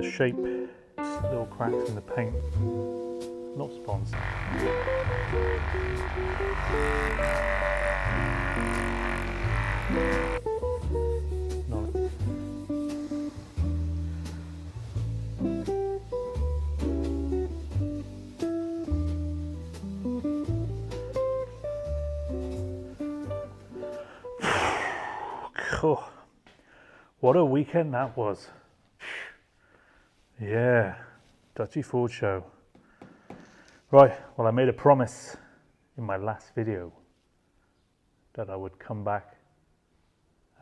the shape, little cracks in the paint. Not sponsored. No. Oh, what a weekend that was. Yeah, Dutchy Ford show. Right, well, I made a promise in my last video that I would come back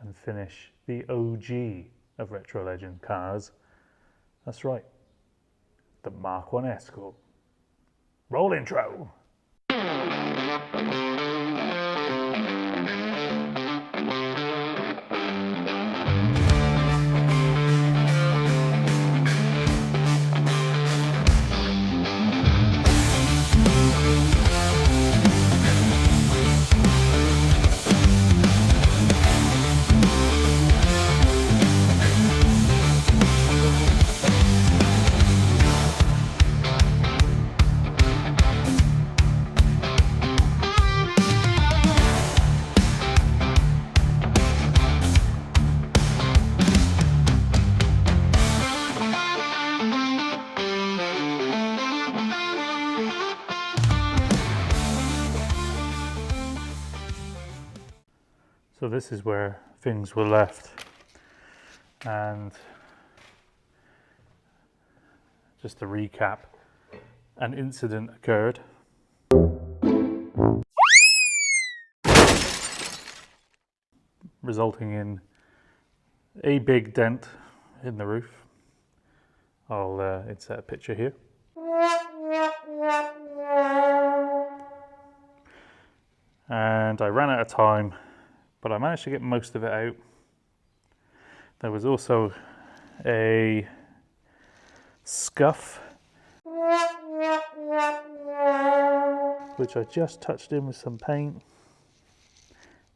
and finish the OG of Retro Legend cars. That's right, the Mk1 Escort. Roll intro. So this is where things were left, and just to recap, an incident occurred. Resulting in a big dent in the roof. I'll insert a picture here. And I ran out of time, but I managed to get most of it out. There was also a scuff, which I just touched in with some paint.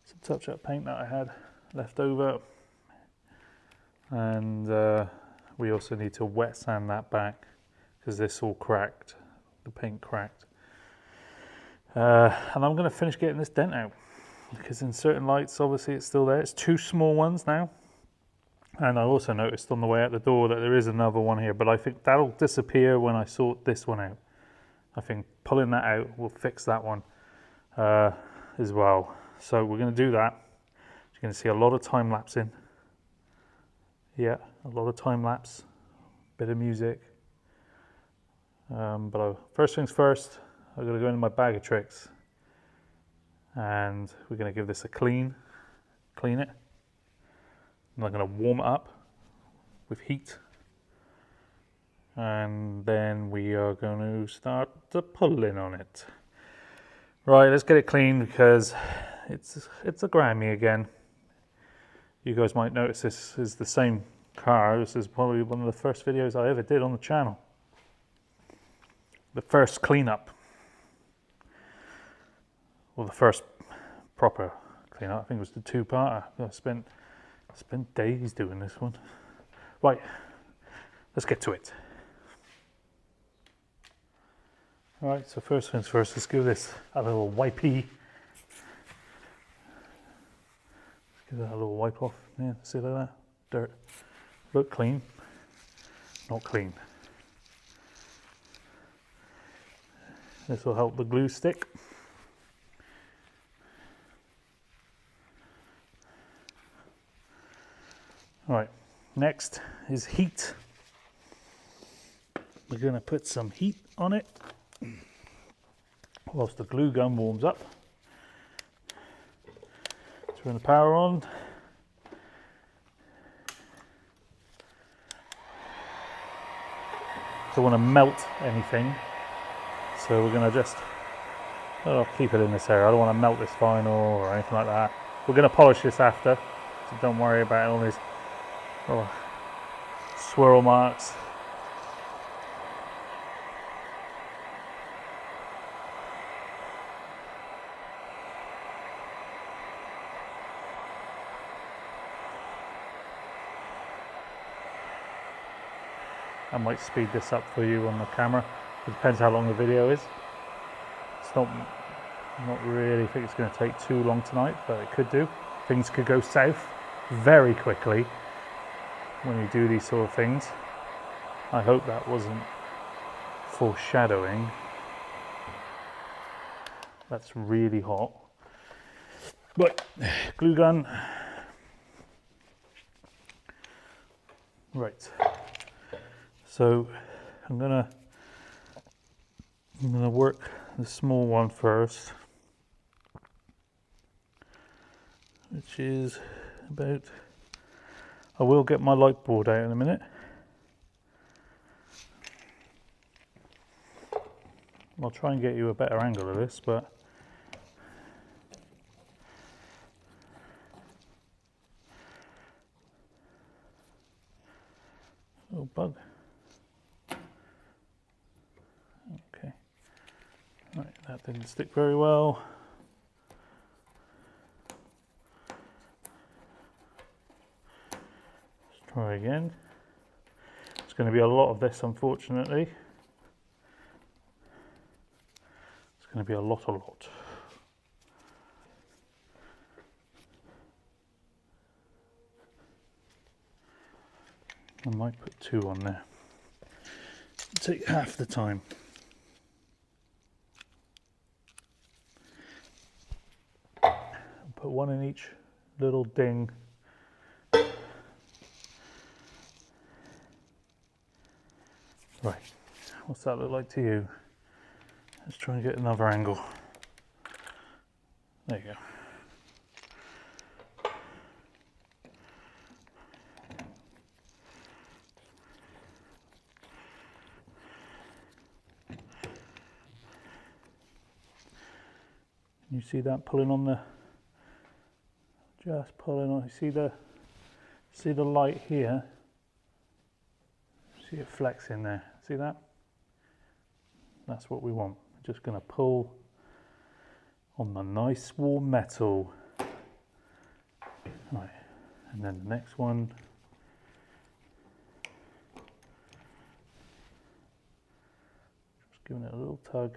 Some touch-up paint that I had left over. And we also need to wet sand that back because this all cracked, the paint cracked. And I'm going to finish getting this dent out, because in certain lights obviously it's still there. It's two small ones now, and I also noticed on the way out the door that there is another one here, but I think that'll disappear when I sort this one out. I think pulling that out will fix that one as well. So we're going to do that. You're going to see a lot of time lapsing. Yeah, a lot of time lapse, bit of music. But first things first, I'm going to go into my bag of tricks. And we're going to give this a clean it. And I'm going to warm it up with heat. And then we are going to start the pulling on it. Right, let's get it clean because it's a Grammy again. You guys might notice this is the same car. This is probably one of the first videos I ever did on the channel. The first cleanup. Well, the first proper cleanup. I think it was the two-parter. I spent days doing this one. Right, let's get to it. All right, so first things first, let's give this a little wipey. Let's give that a little wipe off. Yeah, see like that? Dirt. Look clean. Not clean. This will help the glue stick. All right, next is heat. We're going to put some heat on it whilst the glue gun warms up. Turn the power on. Don't want to melt anything, so we're going to just, I'll keep it in this area. I don't want to melt this vinyl or anything like that. We're going to polish this after, so don't worry about all these swirl marks. I might speed this up for you on the camera. It depends how long the video is. It's not really think it's going to take too long tonight, but it could do. Things could go south very quickly when you do these sort of things. I hope that wasn't foreshadowing. That's really hot. Right, glue gun. Right. So I'm gonna work the small one first, which is about, I will get my light board out in a minute. I'll try and get you a better angle of this, but oh bug. Okay. Right, that didn't stick very well. Let's try again. It's going to be a lot of this, unfortunately. It's going to be a lot. I might put 2 on there. Take half the time. Put 1 in each little ding. Right, what's that look like to you? Let's try and get another angle. There you go. You see that pulling on the, just pulling on, you see the light here? See it flexing there, see that? That's what we want. We're just going to pull on the nice warm metal. Right, and then the next one. Just giving it a little tug.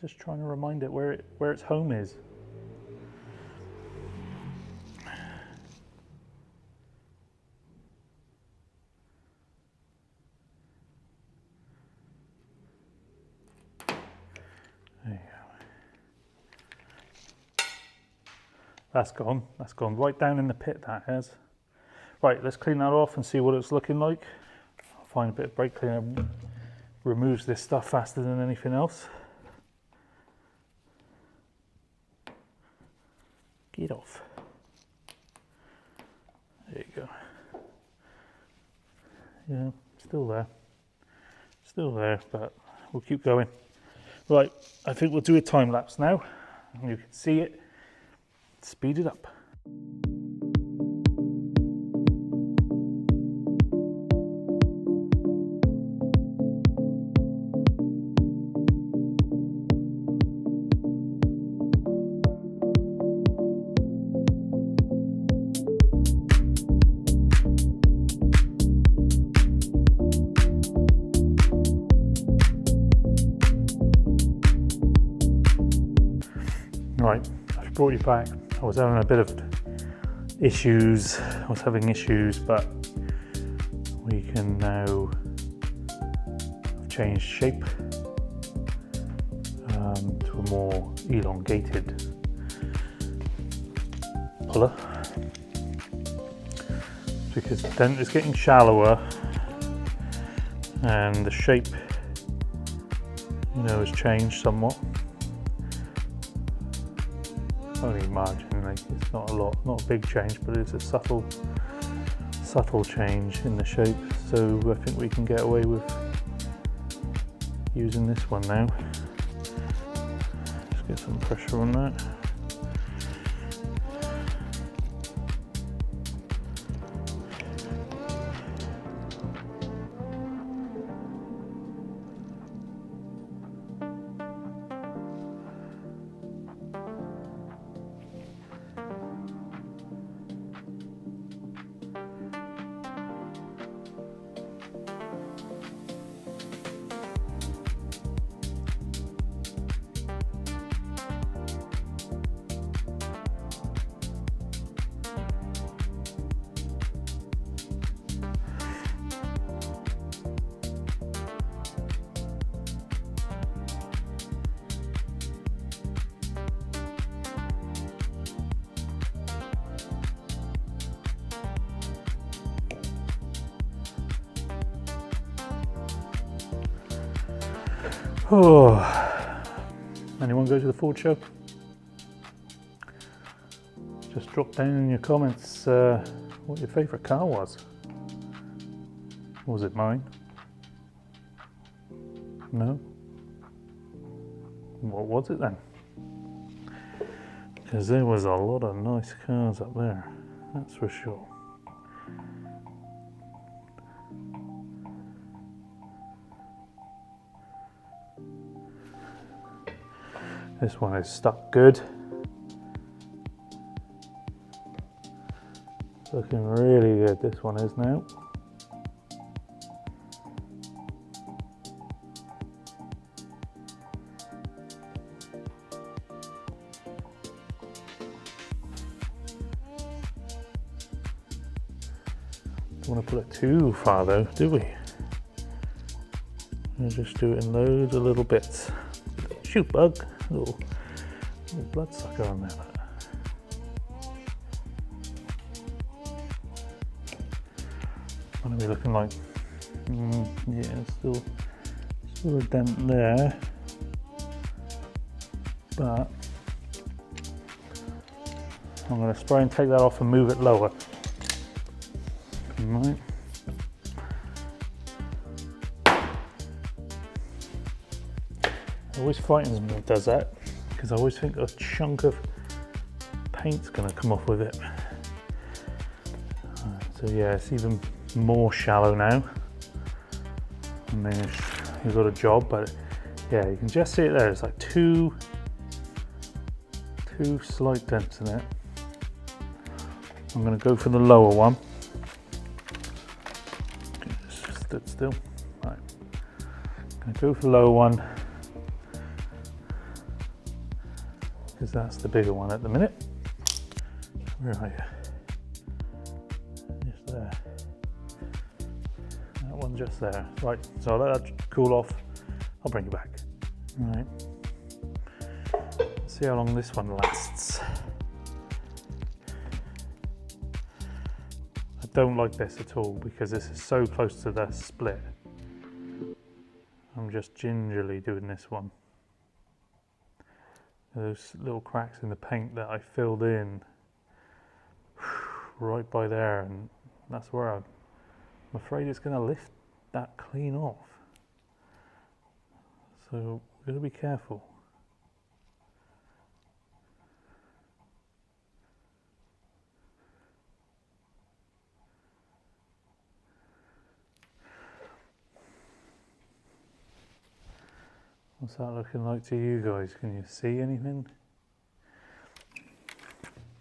Just trying to remind it where its home is. There you go. That's gone right down in the pit, that has. Right, let's clean that off and see what it's looking like. I'll find a bit of brake cleaner, removes this stuff faster than anything else. Get off. There you go. Yeah, still there, but we'll keep going. Right, I think we'll do a time lapse now. You can see it, speed it up. Right, I've brought you back. I was having a bit of issues. I was having issues, but we can now change shape to a more elongated puller, because Dent is getting shallower and the shape, has changed somewhat. Only marginally, it's not a lot, not a big change, but it's a subtle change in the shape. So I think we can get away with using this one now. Just get some pressure on that. Oh, anyone go to the Ford show? Just drop down in your comments what your favourite car was. Was it mine? No? What was it then? Because there was a lot of nice cars up there, that's for sure. This one is stuck good. Looking really good, this one is now. Don't want to put it too far though, do we? We'll just do it in loads of little bits. Shoot bug, little bloodsucker on there. What are we looking like? Yeah, still a dent there, but I'm going to spray and take that off and move it lower. Right. It always frightens me when it does that, because I always think a chunk of paint's going to come off with it. So yeah, it's even more shallow now. I mean, you've got a job, but yeah, you can just see it there. It's like two slight dents in it. I'm going to go for the lower one. Just stood still. Right. I'm going to go for the lower one, because that's the bigger one at the minute. Where are you? Just there. That one just there. Right, so I'll let that cool off. I'll bring you back. All right. Let's see how long this one lasts. I don't like this at all because this is so close to the split. I'm just gingerly doing this one. Those little cracks in the paint that I filled in right by there, and that's where I'm afraid it's going to lift that clean off. So we've got to be careful. What's that looking like to you guys? Can you see anything?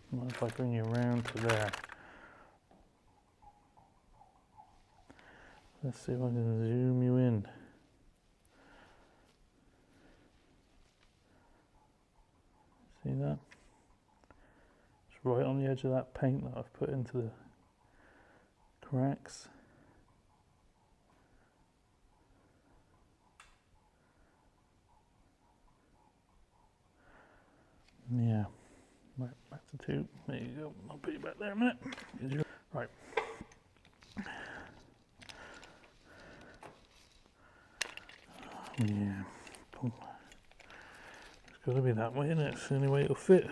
What if I bring you around to there? Let's see if I can zoom you in. See that? It's right on the edge of that paint that I've put into the cracks. Yeah, right, back to 2. There you go. I'll put you back there a minute. Right. Yeah. It's got to be that way, isn't it? It's the only way it'll fit.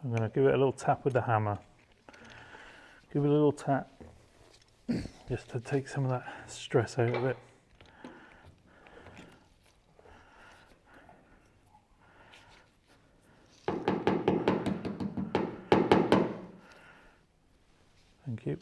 I'm going to give it a little tap with the hammer. Give it a little tap just to take some of that stress out of it. Thank you.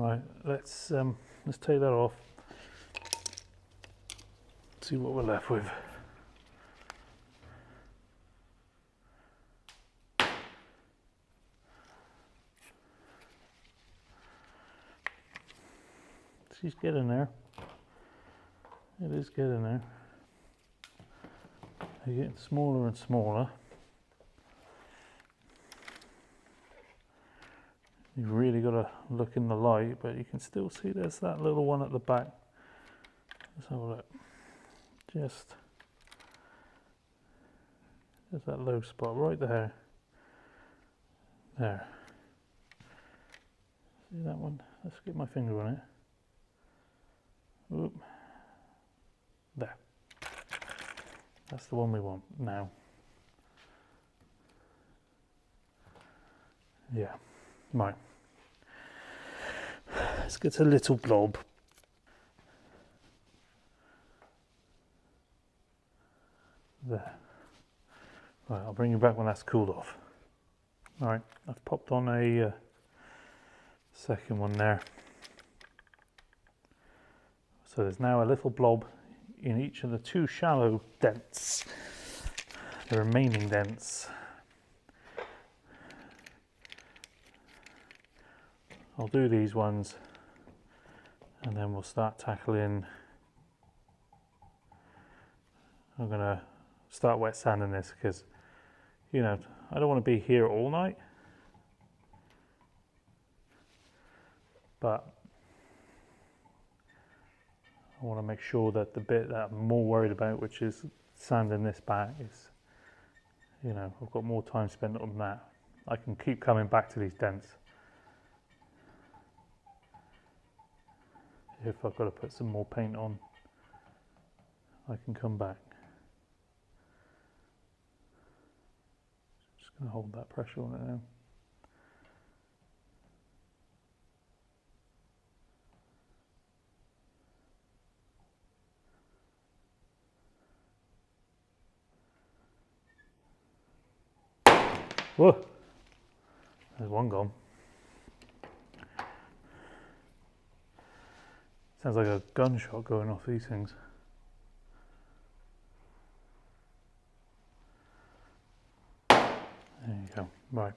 Right, let's take that off. See what we're left with. She's getting there. It is getting there. They're getting smaller and smaller. You've really got to look in the light, but you can still see there's that little one at the back. Let's have a look. Just that low spot right there. There. See that one? Let's get my finger on it. Oop. There. That's the one we want now. Yeah. Right. Let's get a little blob. There. Right, I'll bring you back when that's cooled off. Alright, I've popped on a second one there. So there's now a little blob in each of the two shallow dents, the remaining dents. I'll do these ones and then we'll start tackling. I'm going to start wet sanding this because, you know, I don't want to be here all night, but I want to make sure that the bit that I'm more worried about, which is sanding this back, is, you know, I've got more time spent on that. I can keep coming back to these dents. If I've got to put some more paint on, I can come back. Just going to hold that pressure on it now. Whoa, there's one gone. Sounds like a gunshot going off these things. There you go. Right.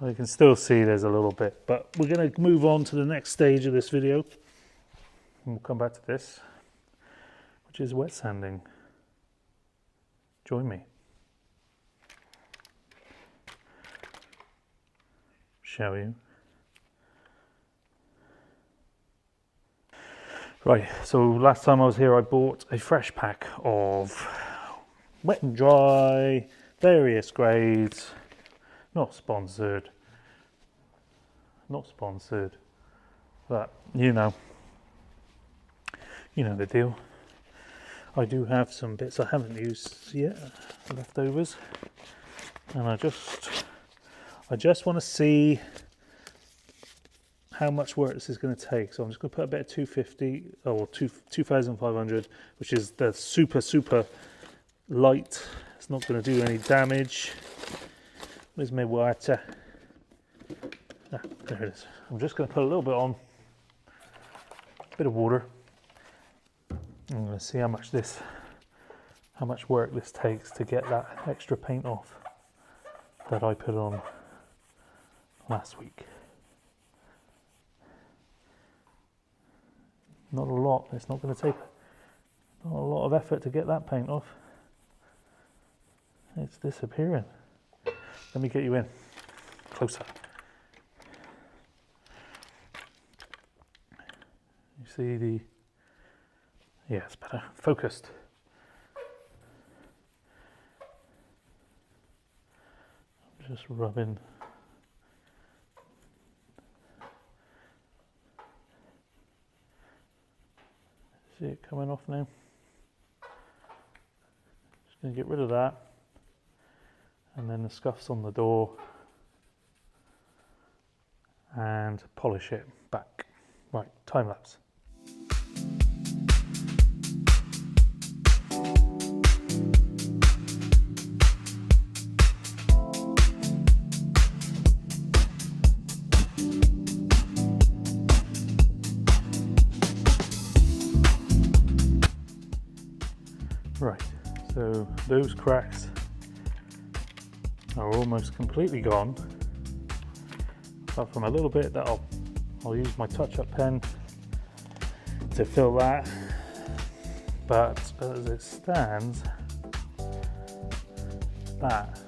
I can still see there's a little bit, but we're going to move on to the next stage of this video. And we'll come back to this, which is wet sanding. Join me. Shall you? Right, so last time I was here I bought a fresh pack of wet and dry, various grades, not sponsored, but you know the deal. I do have some bits I haven't used yet, leftovers, and I just want to see how much work this is going to take. So I'm just going to put a bit of 250 or 2500, which is the super light. It's not going to do any damage. Where's my water? Ah, there it is. I'm just going to put a little bit on, a bit of water. I'm going to see how much work this takes to get that extra paint off that I put on last week. Not a lot. It's not going to take not a lot of effort to get that paint off. It's disappearing. Let me get you in closer. You see the, yeah, it's better focused. I'm just rubbing. See it coming off now. Just going to get rid of that, and then the scuffs on the door, and polish it back. Right, time lapse. So those cracks are almost completely gone, apart from a little bit that I'll use my touch-up pen to fill that. But as it stands, that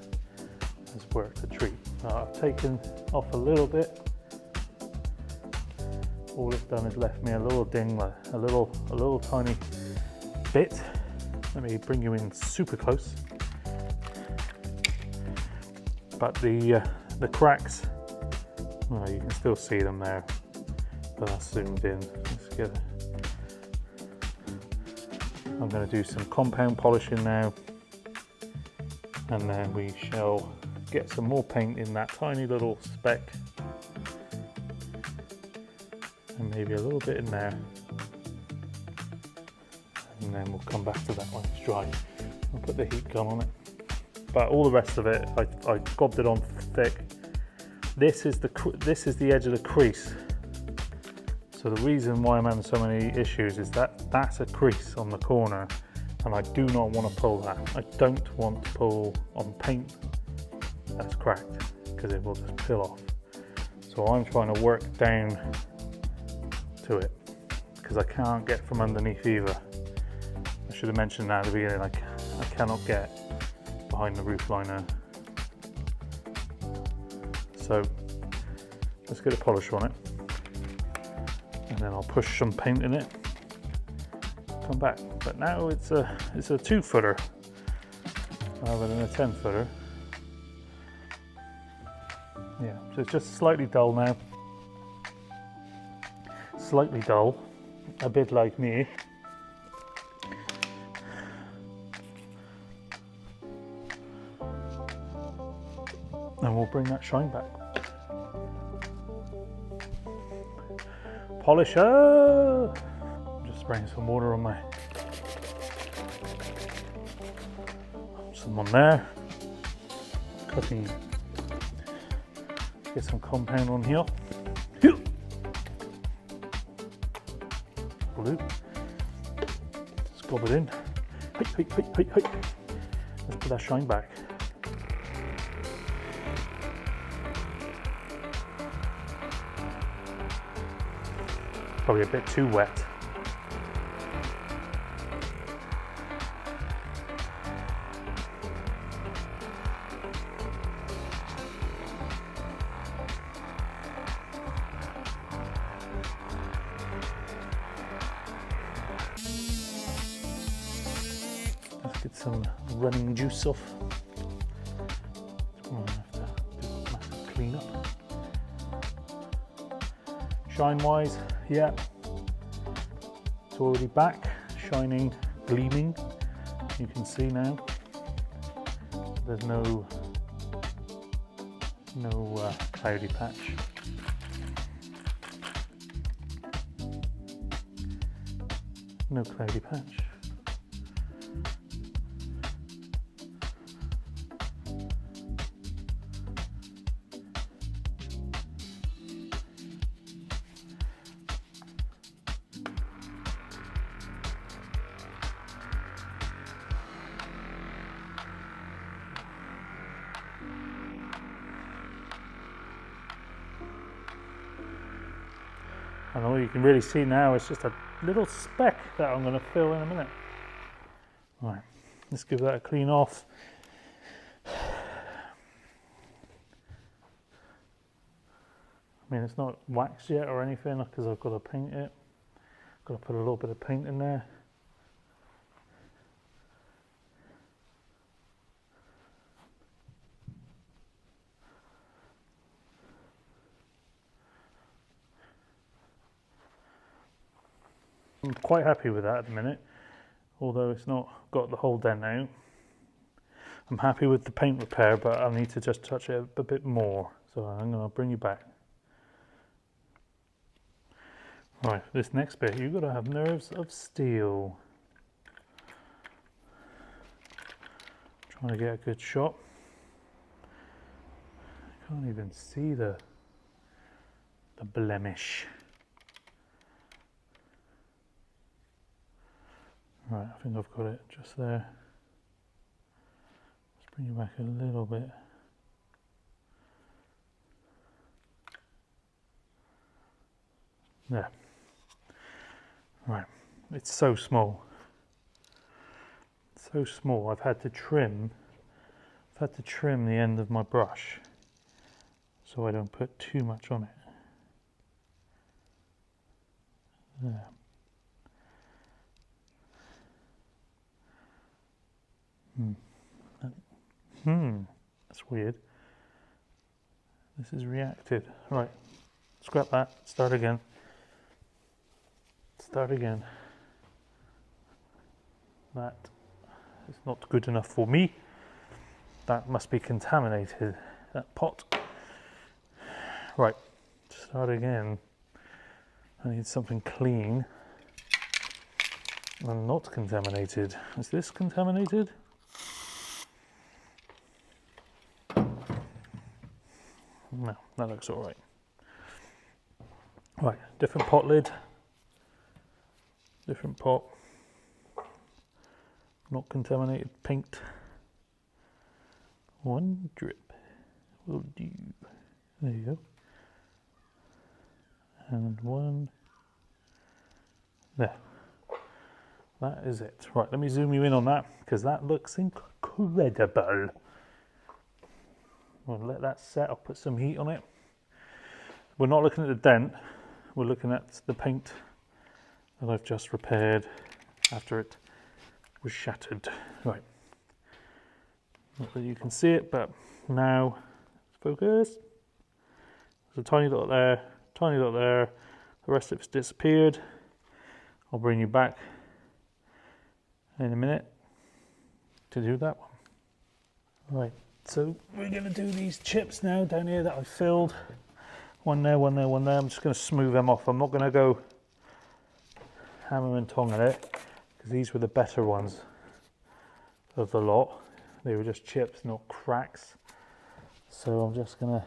has worked a treat. I've taken off a little bit. All it's done is left me a little ding, a little tiny bit. Let me bring you in super close. But the cracks, well, you can still see them there, but that's zoomed in. Let's get it. I'm going to do some compound polishing now, and then we shall get some more paint in that tiny little speck, and maybe a little bit in there, and then we'll come back to that when it's dry. I'll put the heat gun on it, but all the rest of it I gobbed it on thick. This is the edge of the crease. So the reason why I'm having so many issues is that that's a crease on the corner, and I do not want to pull that. I don't want to pull on paint that's cracked, because it will just peel off. So I'm trying to work down to it, because I can't get from underneath either. I should have mentioned that at the beginning, I cannot get behind the roof liner. So let's get a polish on it, and then I'll push some paint in it, come back. But now it's a 2-footer rather than a 10-footer. Yeah, so it's just slightly dull now. Slightly dull, a bit like me. And we'll bring that shine back. Polisher! Just spraying some water on some on there. Cutting. Get some compound on here. Blue. Let's gob it in. Let's put that shine back. Probably a bit too wet. Let's get some running juice off. I'm gonna have to do a massive clean up. Shine wise, yeah, it's already back, shining, gleaming. You can see now there's no cloudy patch. No cloudy patch. And all you can really see now is just a little speck that I'm going to fill in a minute. Right, let's give that a clean off. I mean, it's not waxed yet or anything because I've got to paint it. I've got to put a little bit of paint in there. I'm quite happy with that at the minute, although it's not got the whole dent out. I'm happy with the paint repair, but I need to just touch it a bit more. So I'm going to bring you back. Right, this next bit, you've got to have nerves of steel. Trying to get a good shot. I can't even see the blemish. Right, I think I've got it just there. Bring it back a little bit. There. Right, it's so small. So small, I've had to trim the end of my brush so I don't put too much on it. There. That's weird. This is reacted. Right, scrap that, start again. Start again. That is not good enough for me. That must be contaminated, that pot. Right, start again. I need something clean and not contaminated. Is this contaminated? No, that looks all right. Right, different pot lid. Different pot. Not contaminated paint. One drip will do. There you go. And one there. That is it. Right, let me zoom you in on that because that looks incredible. We'll let that set. I'll put some heat on it. We're not looking at the dent. We're looking at the paint that I've just repaired after it was shattered. Right. Not that you can see it, but now focus. There's a tiny dot there, tiny dot there. The rest of it's disappeared. I'll bring you back in a minute to do that one. Right, so we're going to do these chips now down here that I filled. One there, one there, one there. I'm just going to smooth them off. I'm not going to go hammer and tong at it because these were the better ones of the lot. They were just chips, not cracks. So I'm just going to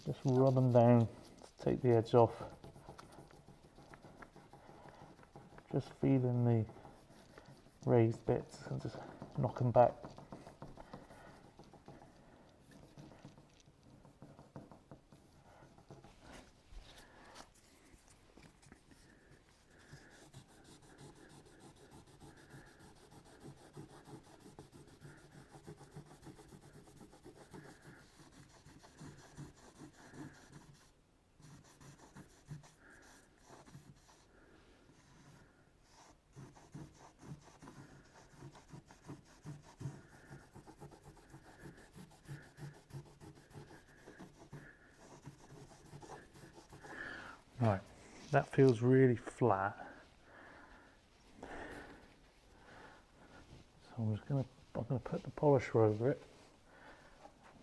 just rub them down to take the edge off. Just feeling the raised bits and just knock them back. Right, that feels really flat. So I'm gonna put the polisher over it.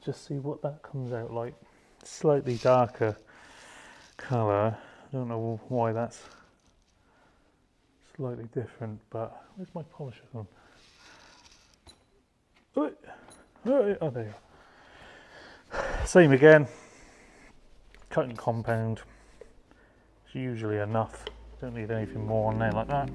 Just see what that comes out like. Slightly darker colour. I don't know why that's slightly different, but where's my polisher gone? Oh, there you go. Same again. Cutting compound. It's usually enough. Don't need anything more on there like that.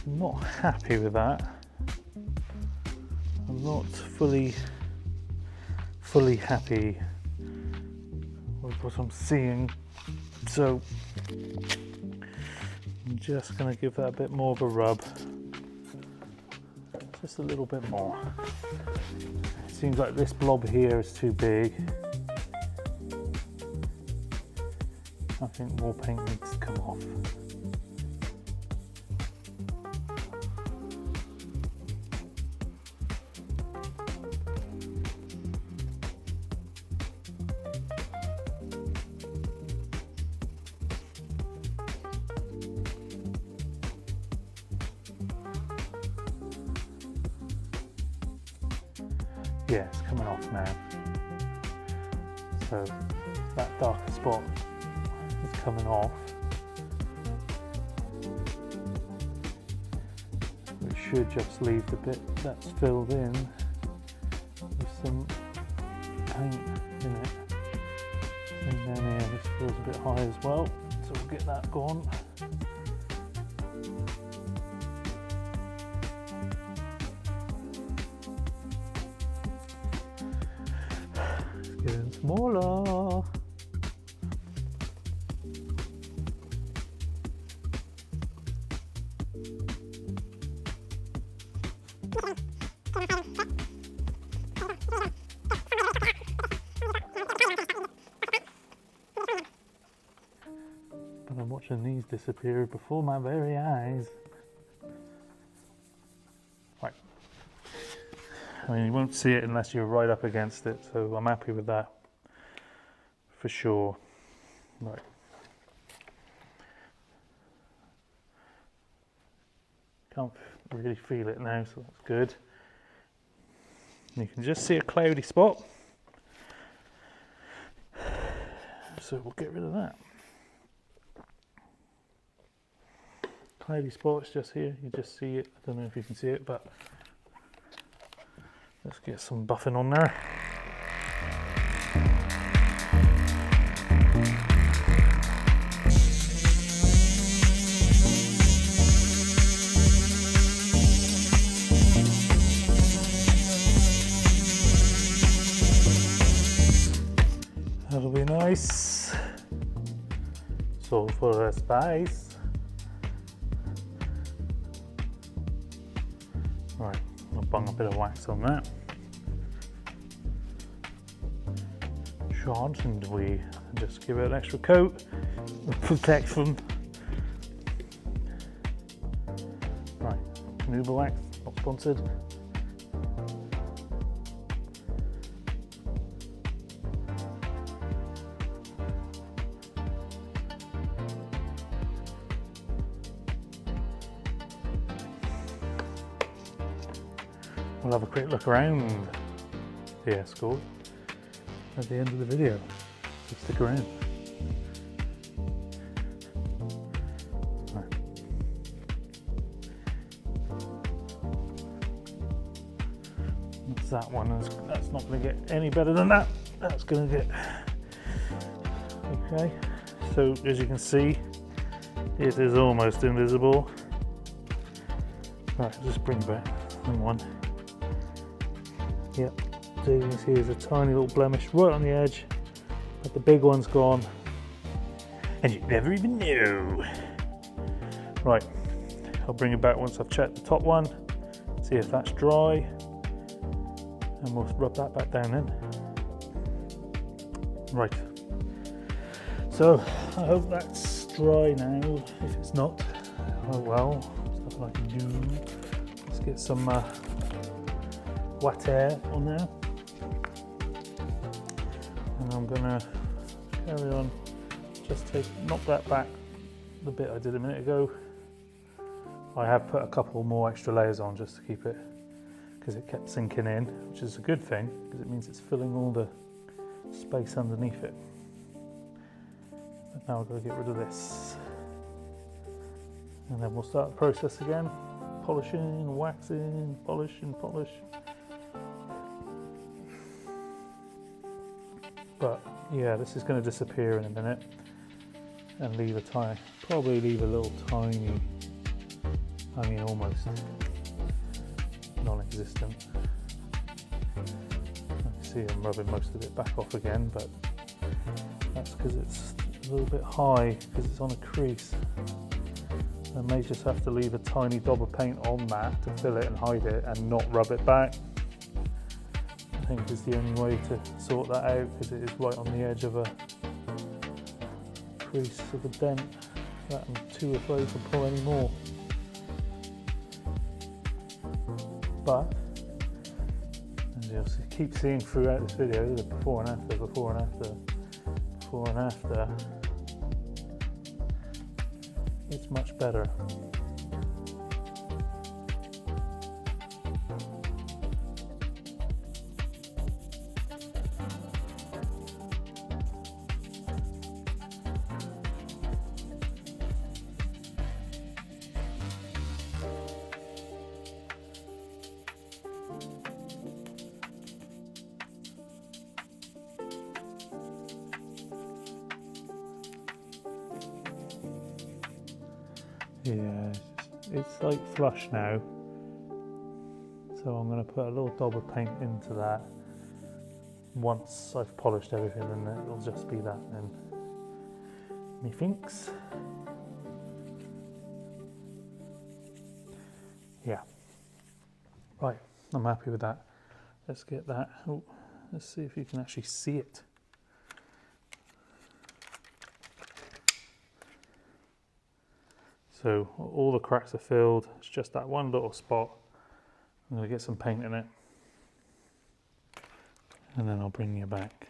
Not happy with that. I'm not fully happy with what I'm seeing, so I'm just going to give that a bit more of a rub, just a little bit more. It seems like this blob here is too big. I think more paint needs to come off. Yeah, it's coming off now. So that darker spot is coming off. It should just leave the bit that's filled in with some paint in it. And then here, this feels a bit high as well, so we'll get that gone. Getting smaller. But I'm watching these disappear before my very eyes. Right. I mean, you won't see it unless you're right up against it, so I'm happy with that for sure. Right. Can't really feel it now, so that's good. You can just see a cloudy spot, so we'll get rid of that. Cloudy spot is just here, you just see it. I don't know if you can see it, but let's get some buffing on there. That'll be nice. So for a spice. Right, I'll bung a bit of wax on that. And we just give it an extra coat of protection. Right, Nuba wax, not sponsored. We'll have a quick look around the Escort at the end of the video, so stick around. Right. That's that one, that's not going to get any better than that. That's going to get... Okay, so as you can see, it is almost invisible. Right, just bring back one. Yep, so you can see there's a tiny little blemish right on the edge, but the big one's gone, and you never even knew. Right, I'll bring it back once I've checked the top one, see if that's dry, and we'll rub that back down in. Right, so I hope that's dry now. If it's not, oh well, there's nothing I can do. Let's get some wet air on there, and I'm gonna carry on, just knock that back the bit I did a minute ago. I have put a couple more extra layers on just to keep it, because it kept sinking in, which is a good thing because it means it's filling all the space underneath it. But now I've got to get rid of this, and then we'll start the process again, polishing, waxing, polish and polish. But yeah, this is going to disappear in a minute and leave a tiny, probably leave a little tiny, I mean almost non-existent. You see I'm rubbing most of it back off again, but that's because it's a little bit high because it's on a crease. I may just have to leave a tiny daub of paint on that to fill it and hide it and not rub it back. I think is the only way to sort that out, because it is right on the edge of a crease of a dent that I'm too afraid to pull any more. But as you'll keep seeing throughout this video, the before and after, before and after, before and after, it's much better. Yeah, it's like flush now, so I'm going to put a little daub of paint into that. Once I've polished everything, and it'll just be that then, methinks. Yeah, right, I'm happy with that. Let's get that. Oh, let's see if you can actually see it. So all the cracks are filled, it's just that one little spot. I'm going to get some paint in it, and then I'll bring you back.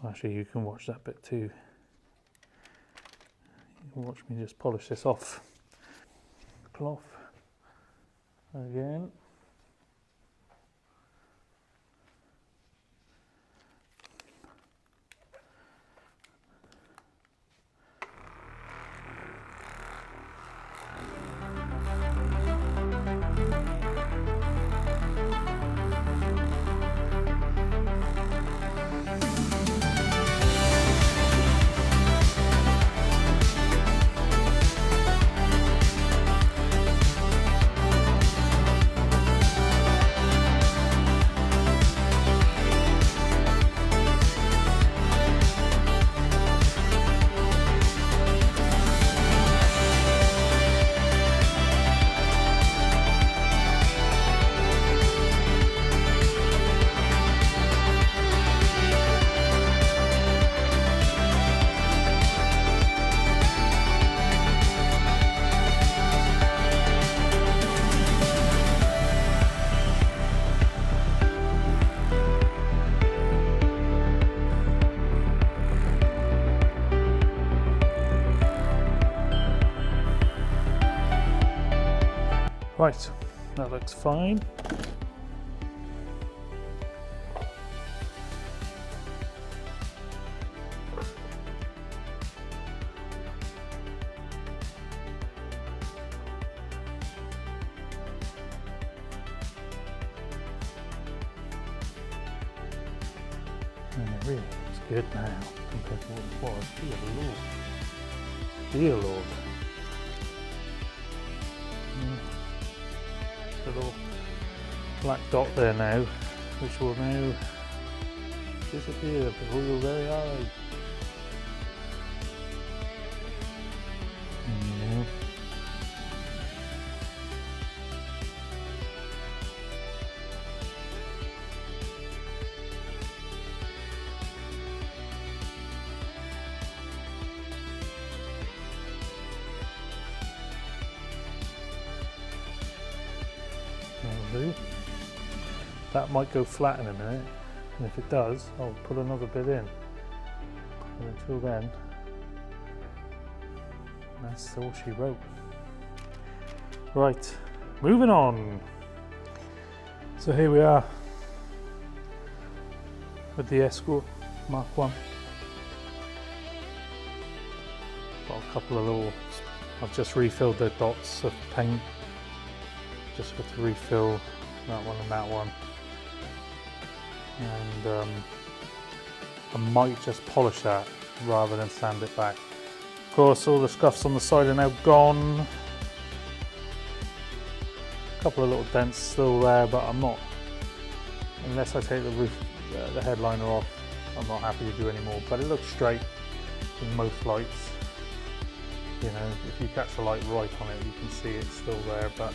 Actually, you can watch that bit too. You can watch me just polish this off. Cloth again. Right, that looks fine. And it really looks good now compared to what it was. Dear Lord. Dear Lord. A little black dot there now, which will now disappear before your very eyes. Yeah. Do. That might go flat in a minute, and if it does, I'll put another bit in. But until then, that's all she wrote. Right, moving on. So here we are with the Escort Mk1. Got a couple of little, I've just refilled the dots of paint. Just got to refill that one and that one, and I might just polish that rather than sand it back. Of course, all the scuffs on the side are now gone. A couple of little dents still there, but I'm not, unless I take the roof, the headliner off, I'm not happy to do any more. But it looks straight in most lights. You know, if you catch the light right on it, you can see it's still there. But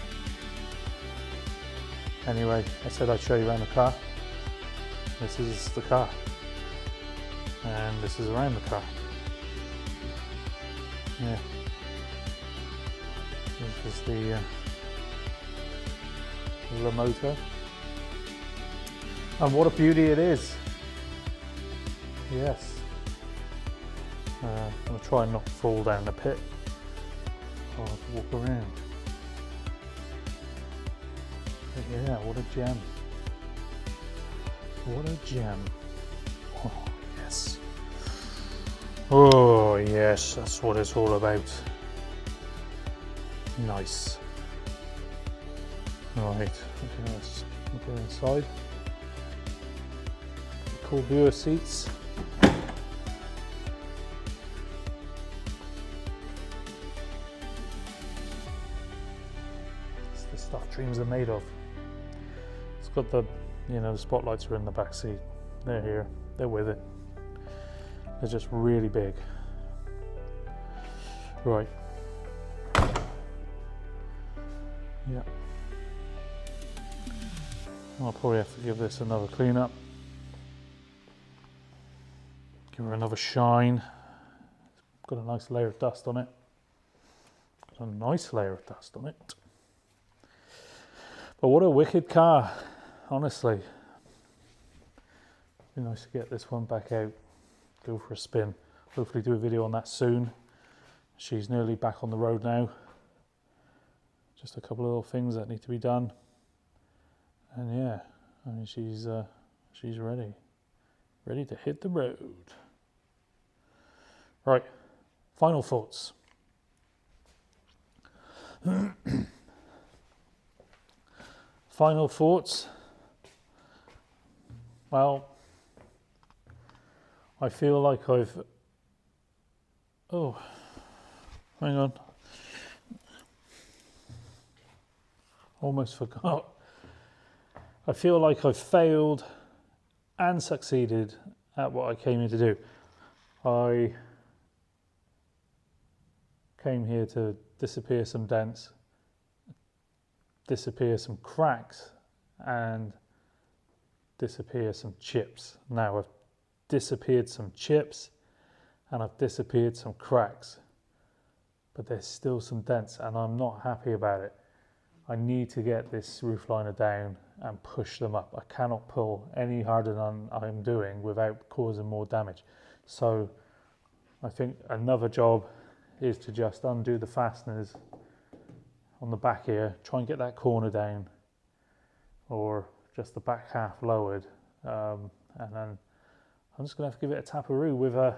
anyway, I said I'd show you around the car. This is the car, and this is around the car. Yeah. This is the motor. And what a beauty it is. Yes. I'm going to try and not fall down the pit. I'll have to walk around. But yeah, what a gem. What a gem. Oh, yes. Oh, yes, that's what it's all about. Nice. Right, okay, let's go inside. Cool viewer seats. It's the stuff dreams are made of. It's got the, you know, the spotlights are in the back seat. They're here, they're with it. They're just really big. Right. Yeah. I'll probably have to give this another clean up. Give her another shine. Got a nice layer of dust on it. Got a nice layer of dust on it. But what a wicked car, honestly. It'd be nice to get this one back out, go for a spin. Hopefully do a video on that soon. She's nearly back on the road now. Just a couple of little things that need to be done. And yeah, I mean she's ready to hit the road. Right, final thoughts. Final thoughts. Well, I feel like I've, oh, hang on. Almost forgot. I feel like I've failed and succeeded at what I came here to do. I came here to disappear some dents, disappear some cracks, and disappear some chips. Now I've disappeared some chips and I've disappeared some cracks, but there's still some dents and I'm not happy about it. I need to get this roof liner down and push them up. I cannot pull any harder than I'm doing without causing more damage. So I think another job is to just undo the fasteners on the back here, try and get that corner down, or just the back half lowered, and then I'm just gonna have to give it a taparoo with a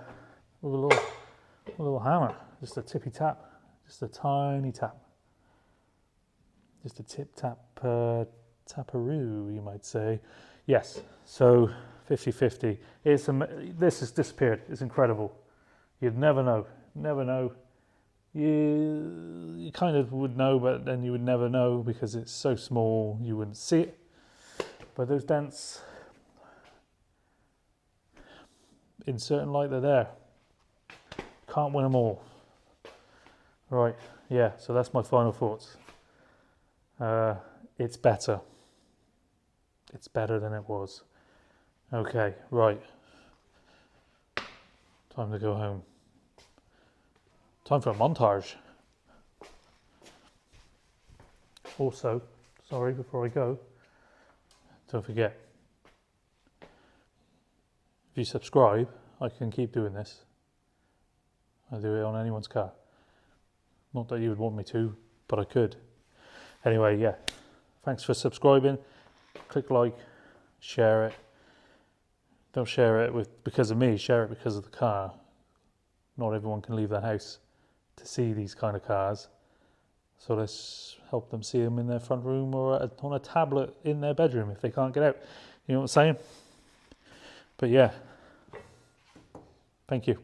little hammer, just a tippy tap, just a tiny tap. Just a tip-tap taparoo, you might say. Yes, so 50-50. This has disappeared. It's incredible. You'd never know. Never know. You kind of would know, but then you would never know because it's so small you wouldn't see it. But those dents, in certain light, they're there. Can't win them all. Right, yeah, so that's my final thoughts. It's better. It's better than it was. Okay, right. Time to go home. Time for a montage. Also, sorry, before I go, don't forget, if you subscribe, I can keep doing this. I do it on anyone's car. Not that you would want me to, but I could. Anyway, yeah, thanks for subscribing. Click like, share it. Don't share it because of me, share it because of the car. Not everyone can leave the house to see these kind of cars. So let's help them see them in their front room or on a tablet in their bedroom if they can't get out. You know what I'm saying? But yeah, thank you.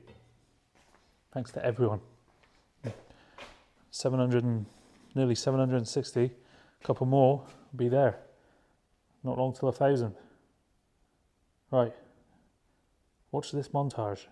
Thanks to everyone. 700 nearly 760, a couple more will be there. Not long till 1,000. Right, watch this montage.